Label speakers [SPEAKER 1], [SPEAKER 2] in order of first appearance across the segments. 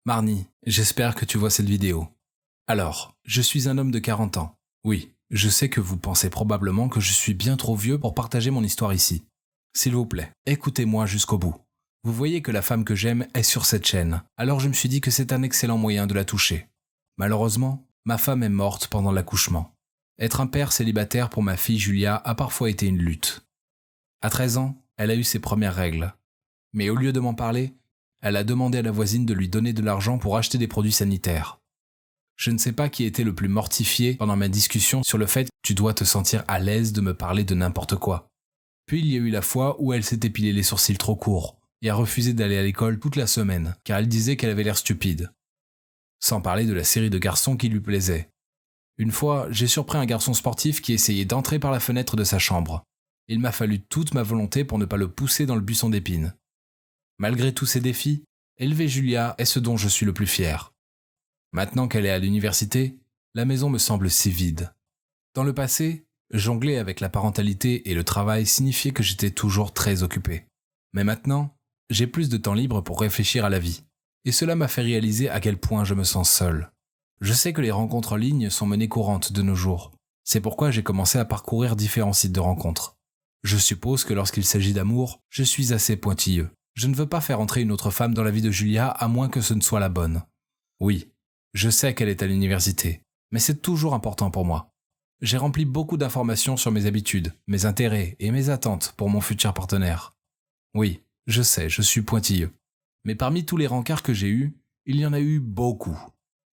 [SPEAKER 1] Marnie, j'espère que tu vois cette vidéo. Alors, je suis un homme de 40 ans. Oui, je sais que vous pensez probablement que je suis bien trop vieux pour partager mon histoire ici. S'il vous plaît, écoutez-moi jusqu'au bout. Vous voyez que la femme que j'aime est sur cette chaîne, alors je me suis dit que c'est un excellent moyen de la toucher. Malheureusement, ma femme est morte pendant l'accouchement. Être un père célibataire pour ma fille Julia a parfois été une lutte. À 13 ans, elle a eu ses premières règles. Mais au lieu de m'en parler, elle a demandé à la voisine de lui donner de l'argent pour acheter des produits sanitaires. Je ne sais pas qui était le plus mortifié pendant ma discussion sur le fait que tu dois te sentir à l'aise de me parler de n'importe quoi. Puis il y a eu la fois où elle s'est épilé les sourcils trop courts et a refusé d'aller à l'école toute la semaine car elle disait qu'elle avait l'air stupide. Sans parler de la série de garçons qui lui plaisaient. Une fois, j'ai surpris un garçon sportif qui essayait d'entrer par la fenêtre de sa chambre. Il m'a fallu toute ma volonté pour ne pas le pousser dans le buisson d'épines. Malgré tous ces défis, élever Julia est ce dont je suis le plus fier. Maintenant qu'elle est à l'université, la maison me semble si vide. Dans le passé, jongler avec la parentalité et le travail signifiait que j'étais toujours très occupé. Mais maintenant, j'ai plus de temps libre pour réfléchir à la vie. Et cela m'a fait réaliser à quel point je me sens seul. Je sais que les rencontres en ligne sont menées courantes de nos jours. C'est pourquoi j'ai commencé à parcourir différents sites de rencontres. Je suppose que lorsqu'il s'agit d'amour, je suis assez pointilleux. Je ne veux pas faire entrer une autre femme dans la vie de Julia à moins que ce ne soit la bonne. Oui, je sais qu'elle est à l'université, mais c'est toujours important pour moi. J'ai rempli beaucoup d'informations sur mes habitudes, mes intérêts et mes attentes pour mon futur partenaire. Oui, je sais, je suis pointilleux. Mais parmi tous les rencarts que j'ai eus, il y en a eu beaucoup.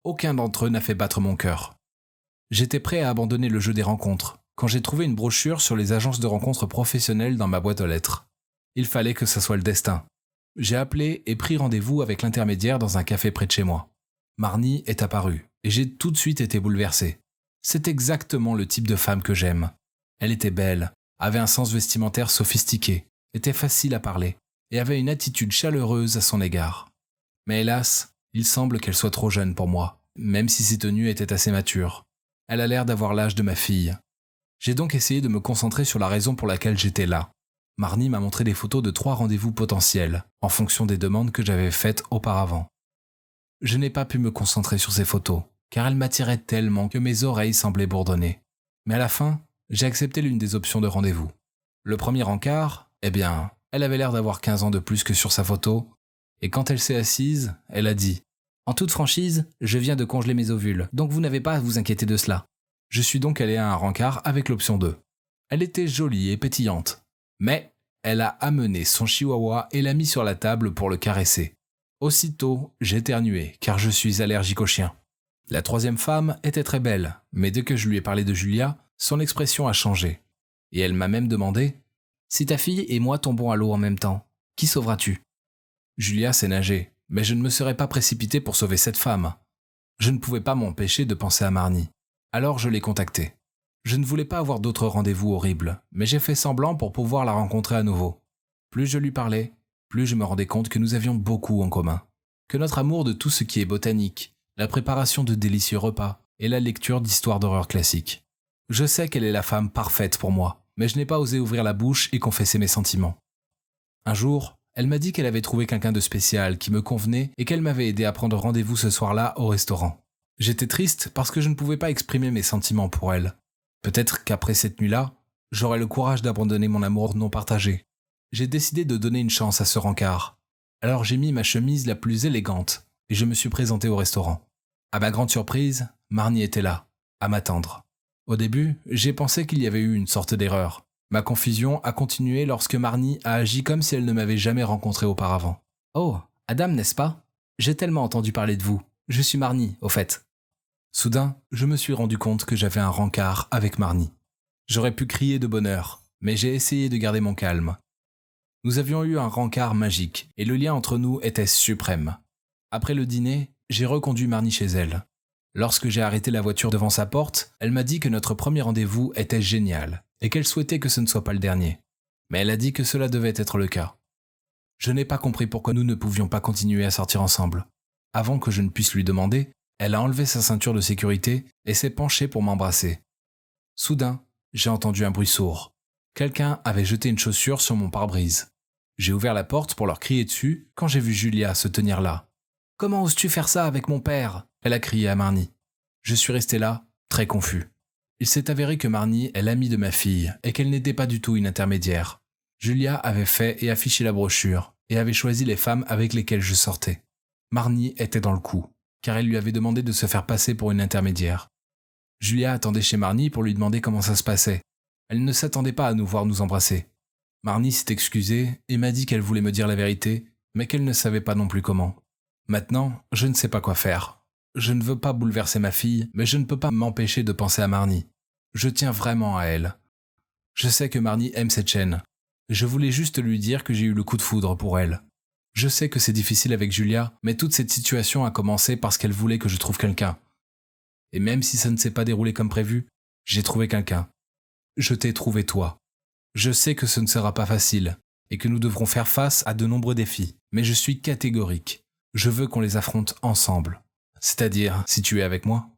[SPEAKER 1] Aucun d'entre eux n'a fait battre mon cœur. J'étais prêt à abandonner le jeu des rencontres quand j'ai trouvé une brochure sur les agences de rencontres professionnelles dans ma boîte aux lettres. Il fallait que ça soit le destin. J'ai appelé et pris rendez-vous avec l'intermédiaire dans un café près de chez moi. Marnie est apparue et j'ai tout de suite été bouleversé. C'est exactement le type de femme que j'aime. Elle était belle, avait un sens vestimentaire sophistiqué, était facile à parler et avait une attitude chaleureuse à son égard. Mais hélas, il semble qu'elle soit trop jeune pour moi, même si ses tenues étaient assez matures. Elle a l'air d'avoir l'âge de ma fille. J'ai donc essayé de me concentrer sur la raison pour laquelle j'étais là. Marnie m'a montré des photos de 3 rendez-vous potentiels, en fonction des demandes que j'avais faites auparavant. Je n'ai pas pu me concentrer sur ces photos, car elles m'attiraient tellement que mes oreilles semblaient bourdonner. Mais à la fin, j'ai accepté l'une des options de rendez-vous. Le premier encart, eh bien, elle avait l'air d'avoir 15 ans de plus que sur sa photo, et quand elle s'est assise, elle a dit « En toute franchise, je viens de congeler mes ovules, donc vous n'avez pas à vous inquiéter de cela. » Je suis donc allé à un rencard avec l'option 2. Elle était jolie et pétillante, mais elle a amené son chihuahua et l'a mis sur la table pour le caresser. Aussitôt, j'ai éternué, car je suis allergique aux chiens. La troisième femme était très belle, mais dès que je lui ai parlé de Julia, son expression a changé. Et elle m'a même demandé « Si ta fille et moi tombons à l'eau en même temps, qui sauveras-tu » Julia sait nager, mais je ne me serais pas précipité pour sauver cette femme. Je ne pouvais pas m'empêcher de penser à Marnie. Alors je l'ai contactée. Je ne voulais pas avoir d'autres rendez-vous horribles, mais j'ai fait semblant pour pouvoir la rencontrer à nouveau. Plus je lui parlais, plus je me rendais compte que nous avions beaucoup en commun. Que notre amour de tout ce qui est botanique, la préparation de délicieux repas et la lecture d'histoires d'horreur classiques. Je sais qu'elle est la femme parfaite pour moi, mais je n'ai pas osé ouvrir la bouche et confesser mes sentiments. Un jour, elle m'a dit qu'elle avait trouvé quelqu'un de spécial qui me convenait et qu'elle m'avait aidé à prendre rendez-vous ce soir-là au restaurant. J'étais triste parce que je ne pouvais pas exprimer mes sentiments pour elle. Peut-être qu'après cette nuit-là, j'aurai le courage d'abandonner mon amour non partagé. J'ai décidé de donner une chance à ce rencard. Alors j'ai mis ma chemise la plus élégante et je me suis présenté au restaurant. À ma grande surprise, Marnie était là, à m'attendre. Au début, j'ai pensé qu'il y avait eu une sorte d'erreur. Ma confusion a continué lorsque Marnie a agi comme si elle ne m'avait jamais rencontré auparavant. « Oh, Adam, n'est-ce pas ? J'ai tellement entendu parler de vous. Je suis Marnie, au fait. » Soudain, je me suis rendu compte que j'avais un rencard avec Marnie. J'aurais pu crier de bonheur, mais j'ai essayé de garder mon calme. Nous avions eu un rencard magique, et le lien entre nous était suprême. Après le dîner, j'ai reconduit Marnie chez elle. Lorsque j'ai arrêté la voiture devant sa porte, elle m'a dit que notre premier rendez-vous était génial, et qu'elle souhaitait que ce ne soit pas le dernier. Mais elle a dit que cela devait être le cas. Je n'ai pas compris pourquoi nous ne pouvions pas continuer à sortir ensemble. Avant que je ne puisse lui demander, elle a enlevé sa ceinture de sécurité et s'est penchée pour m'embrasser. Soudain, j'ai entendu un bruit sourd. Quelqu'un avait jeté une chaussure sur mon pare-brise. J'ai ouvert la porte pour leur crier dessus quand j'ai vu Julia se tenir là. Comment oses-tu faire ça avec mon père ?» Elle a crié à Marnie. Je suis resté là, très confus. Il s'est avéré que Marnie est l'amie de ma fille et qu'elle n'était pas du tout une intermédiaire. Julia avait fait et affiché la brochure et avait choisi les femmes avec lesquelles je sortais. Marnie était dans le coup, car elle lui avait demandé de se faire passer pour une intermédiaire. Julia attendait chez Marnie pour lui demander comment ça se passait. Elle ne s'attendait pas à nous voir nous embrasser. Marnie s'est excusée et m'a dit qu'elle voulait me dire la vérité, mais qu'elle ne savait pas non plus comment. Maintenant, je ne sais pas quoi faire. Je ne veux pas bouleverser ma fille, mais je ne peux pas m'empêcher de penser à Marnie. Je tiens vraiment à elle. Je sais que Marnie aime cette chaîne. Je voulais juste lui dire que j'ai eu le coup de foudre pour elle. Je sais que c'est difficile avec Julia, mais toute cette situation a commencé parce qu'elle voulait que je trouve quelqu'un. Et même si ça ne s'est pas déroulé comme prévu, j'ai trouvé quelqu'un. Je t'ai trouvé toi. Je sais que ce ne sera pas facile, et que nous devrons faire face à de nombreux défis, mais je suis catégorique. Je veux qu'on les affronte ensemble. C'est-à-dire, si tu es avec moi.